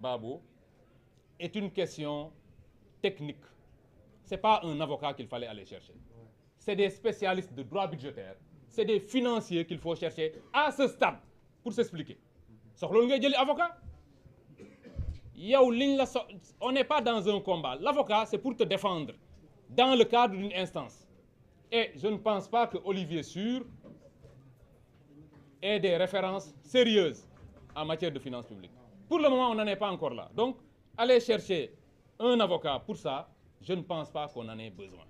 Babou est une question technique. Ce n'est pas un avocat qu'il fallait aller chercher. C'est des spécialistes de droit budgétaire, c'est des financiers qu'il faut chercher à ce stade pour s'expliquer. Soxla ngay jëli avocat yow liñ la on n'est pas dans un combat. L'avocat, c'est pour te défendre dans le cadre d'une instance. Et je ne pense pas que Olivier Sur ait des références sérieuses en matière de finances publiques. Pour le moment, on n'en est pas encore là. Donc, aller chercher un avocat pour ça, je ne pense pas qu'on en ait besoin.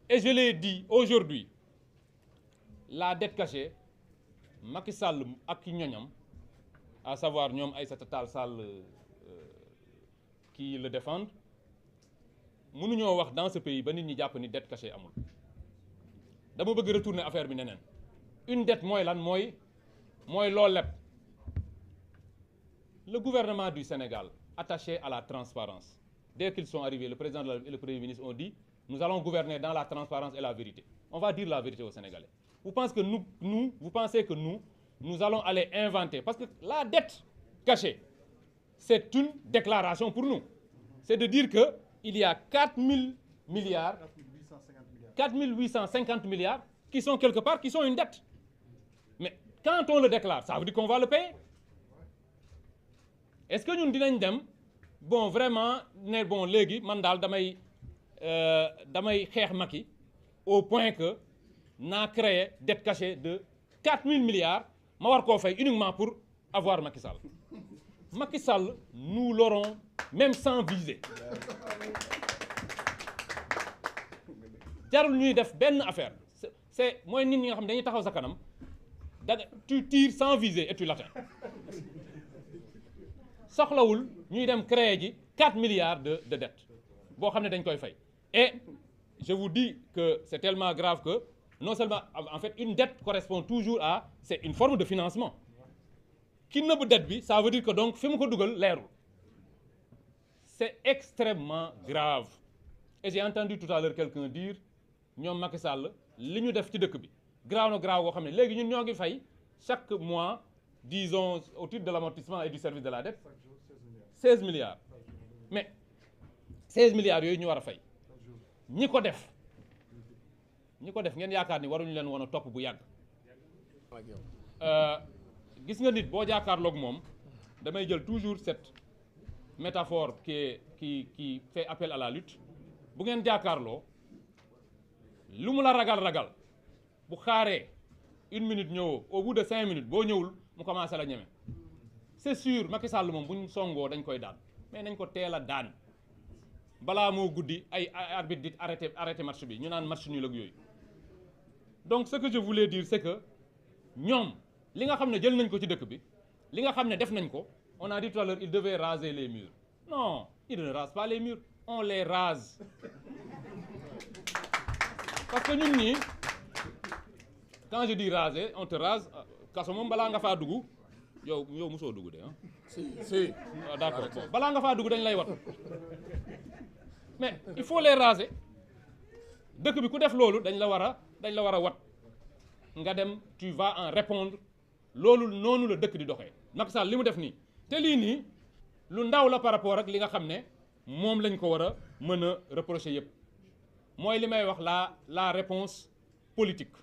Et je l'ai dit aujourd'hui, la dette cachée, Macky Sall ak ñoñam, à savoir ñoom Aïssata Tall Sall qui le défendent, mënuñoo wax dans ce pays ba nit ñi jàpp ni dette cachée amul. Dama bëgg retourner affaire bi neneen. Une dette mooy lan mooy loo leb. Le gouvernement du Sénégal, attaché à la transparence, dès qu'ils sont arrivés, le président et le Premier ministre ont dit « Nous allons gouverner dans la transparence et la vérité ». On va dire la vérité aux Sénégalais. Vous pensez que nous allons aller inventer, parce que la dette cachée, c'est une déclaration pour nous. C'est de dire qu'il y a 4 850 milliards qui sont quelque part, qui sont une dette. Mais quand on le déclare, ça veut dire qu'on va le payer. Est-ce que ñun dinañ dem bon vraiment ne bon léegi man daal damay xeex Macky au point que naa créé dette cachée de 4000 milliards ma war koo fay uniquement pour avoir Macky Sall. Macky Sall, nous l'aurons même sans viser. jarul ñuy def benn affaire c'est mooy nit ñi nga xam ne dañuy taxaw sa kanam tu tires sans viser et tu l'atteins. soxlawul ñuy dem créer ji 4 milliards de dettes boo xam ne dañ koy fay. Et je vous dis que c'est tellement grave que non seulement en fait une dette correspond toujours à c'est une forme de financement. Ki nëbb dette bi ça veut dire que donc fi mu ko dugal leerul. C'est extrêmement grave. Et j'ai entendu tout à l'heure quelqu'un dire ñoom Macky Sall li ñu def ci dëkk bi graaw na graaw boo xam ne léegi ñun ñoo ngi fay chaque mois disons au titre de l'amortissement et du service de la dette 16 milliards. Mais 16 milliards yooyu ñu war a fay ñi ko def ngeen yaakaar ni waruñu leen woon a topp bu yàgg. Gis nga nit boo jàkkaarloog moom damay jël toujours cette métaphore qui fait appel à la lutte. Bu ngeen jàkkaarloo lu mu la ragal bu xaaree 1 minute ñëwoo au bout de 5 minutes boo ñëwul mu commencé la ñeme. C'est sûr Macky Sall moom bu ñu songoo dañ koy daan mais nañ ko teel a daan balaa moo guddi ay arbitre di arrêté match bi ñu naan match nul ak yooyu. Donc ce que je voulais dire c'est que ñoom li nga xam ne jël nañ ko ci dëkk bi li nga xam ne def nañ ko on a dit tout à l'heure ils devaient raser les murs. Non, ils ne rasent pas les murs, on les rase. Parce que ñun ñii quand je dis raser on te rase kaso moom balaa nga faa dugg yow mosoo dugg de ah. si d'accord bon balaa nga faa dugg dañ lay wat. Mais il faut les raser. Dëkk bi ku def loolu dañ la war a wat nga dem tu vas en répondre. Loolu noonu la dëkk di doxee. Macky Sall li mu def nii te lii nii lu ndaw la par rapport ak li nga xam ne moom lañ ko war a mën a reprocher yëpp mooy li may wax la réponse politique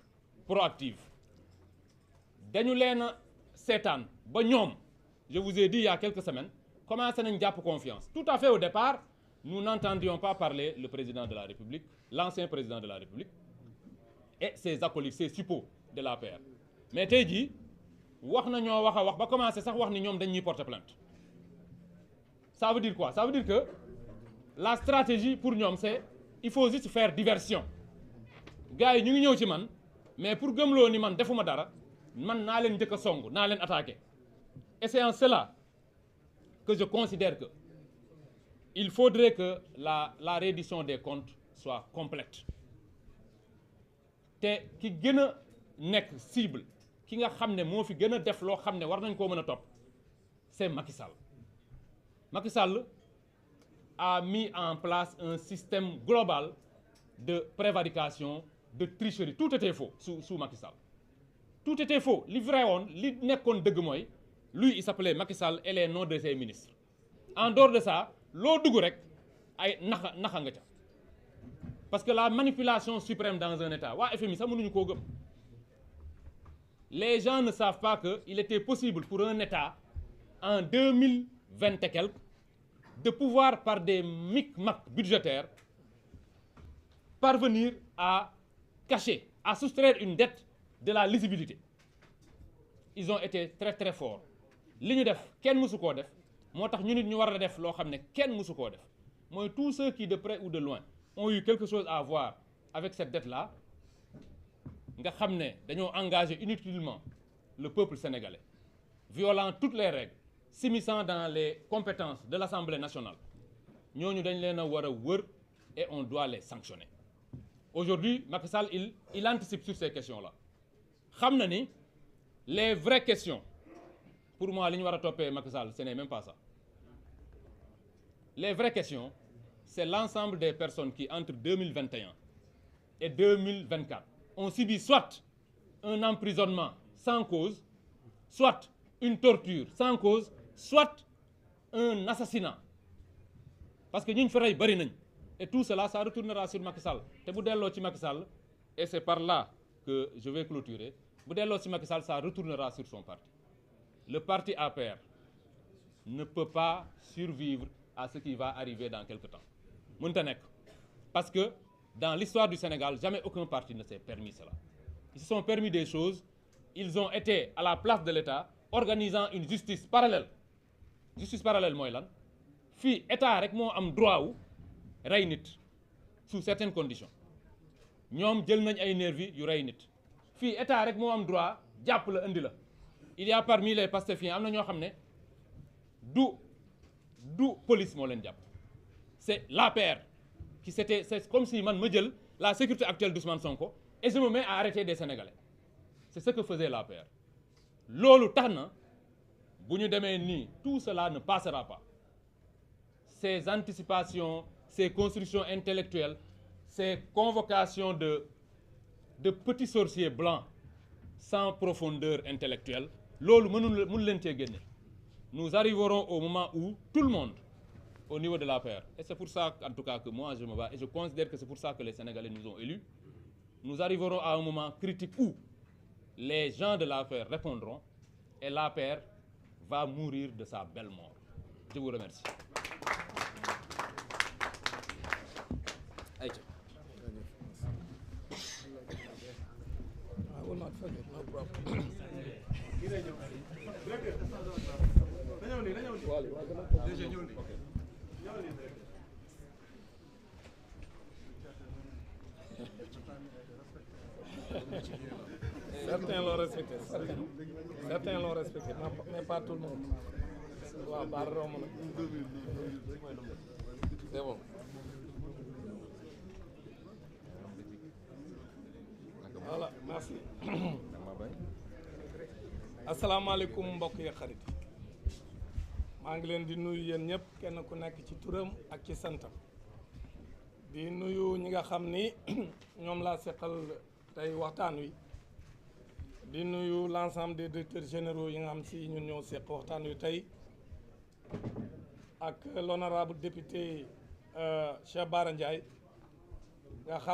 proactive. Dañu leen a seetaan ba ñoom je vous ai dit il y a quelques semaines commencé nañ jàpp confiance. Tout à fait au départ nous n'entendions pas parler le président de la République, l'ancien président de la République et ses acolytes, ses suppôts de l'APR. Mais tey jii wax nañoo wax ba commencé sax wax ni ñoom dañuy porter plainte. Ça veut dire quoi? Ça veut dire que la stratégie pour ñoom c'est il faut juste faire diversion. Gars yi ñu ngi ñëw ci man mais pour gëmloo ni man defuma dara man naa leen njëkk a song naa leen attaquer. Et c'est en cela que je considère que il faudrait que la reddition des comptes soit complète. Te ki gën a nekk cible ki nga xam ne moo fi gën a def loo xam ne war nañ koo mën a topp c'est Macky Sall. Macky Sall a mis en place un système global de prévarication, de tricherie. Tout était faux sous Macky Sall. Tout était faux. Li vrai woon li nekkoon dëgg mooy lui il s'appelait Macky Sall et les noms de ses ministres. en dehors de ça loo dugg rek ay naxa nga ca parce que la manipulation suprême dans un état waa FMI sax mënuñu koo gëm. Les gens ne savent pas qu'il était possible pour un État en 2020 et quelques de pouvoir par des micmacs budgétaires parvenir à cacher, à soustraire une dette de la lisibilité. Ils ont été très très forts. li ñu def kenn mësu koo def moo tax ñu nit ñu war a def loo xam ne kenn mësu koo def mooy tous ceux qui de près ou de loin ont eu quelque chose à voir avec cette dette-là nga xam ne dañoo engagé inutilement le peuple sénégalais, violant toutes les règles, s'immisçant dans les compétences de l'Assemblée nationale. Ñooñu dañ leen a war a wër et on doit les sanctionner. Aujourd'hui, Macky Sall il anticipe sur ces questions-là. Xam na ni les vraies questions, pour moi li ñu war a toppee Macky Sall ce n'est même pas ça. Les vraies questions, c'est l'ensemble des personnes qui entre 2021 et 2024 ont subi soit un emprisonnement sans cause, soit une torture sans cause, soit un assassinat. Parce que ñi ñu fa rey bari nañ et tout cela ça retournera sur Macky Sall te bu delloo ci Macky Sall et c'est par là que je vais clôturer bu delloo ci Macky Sall ça retournera sur son parti. Le parti APR ne peut pas survivre à ce qui va arriver dans quelque temps. Mënta nekk parce que dans l'histoire du Sénégal jamais aucun parti ne s'est permis cela. Ils se sont permis des choses, ils ont été à la place de l'État organisant une justice parallèle. Justice parallèle mooy lan fii état rek moo am droit wu rey nit sous certaines conditions ñoom jël nañ ay nervi yu rey nit fii état rek moo am droit jàpp la indi la. Il y a parmi les pastefiens am na ñoo xam ne du police moo leen jàpp c'est l'APR qui c'est comme si man ma jël la sécurité actuelle d'Ousmane Sonko et je me mets à arrêter des Sénégalais. C'est ce que faisait l'APR. Loolu tax na bu ñu demee nii tout cela ne passera pas. Ces anticipations, ces constructions intellectuelles, ces convocations de petits sorciers blancs sans profondeur intellectuelle, loolu mënu leen cee génne. Nous arriverons au moment où tout le monde au niveau de l'APR, et c'est pour ça en tout cas que moi je me bats et je considère que c'est pour ça que les Sénégalais nous ont élus, nous arriverons à un moment critique où les gens de l'APR répondront et l'APR va mourir de sa belle mort. Je vous remercie. Aïcha. I will not forget, no problem. Certains l'ont respecté, certains l'ont respecté, mais pas tout le monde. Waaw baar romb na. C'est bon. Voilà, merci. Asalaamaaleykum mbokk yi xarit. Maa ngi leen di nuyu yéen ñëpp kenn ku nekk ci turam ak ci santam. Di nuyu ñi nga xam ni ñoom laa seqal tey waxtaan wi. Di nuyu l'ensemble des directeurs généraux yi nga xam si ñun ñoo seq waxtaan wi tey ak l'honorable député Cheikh Bara Ndiaye nga xam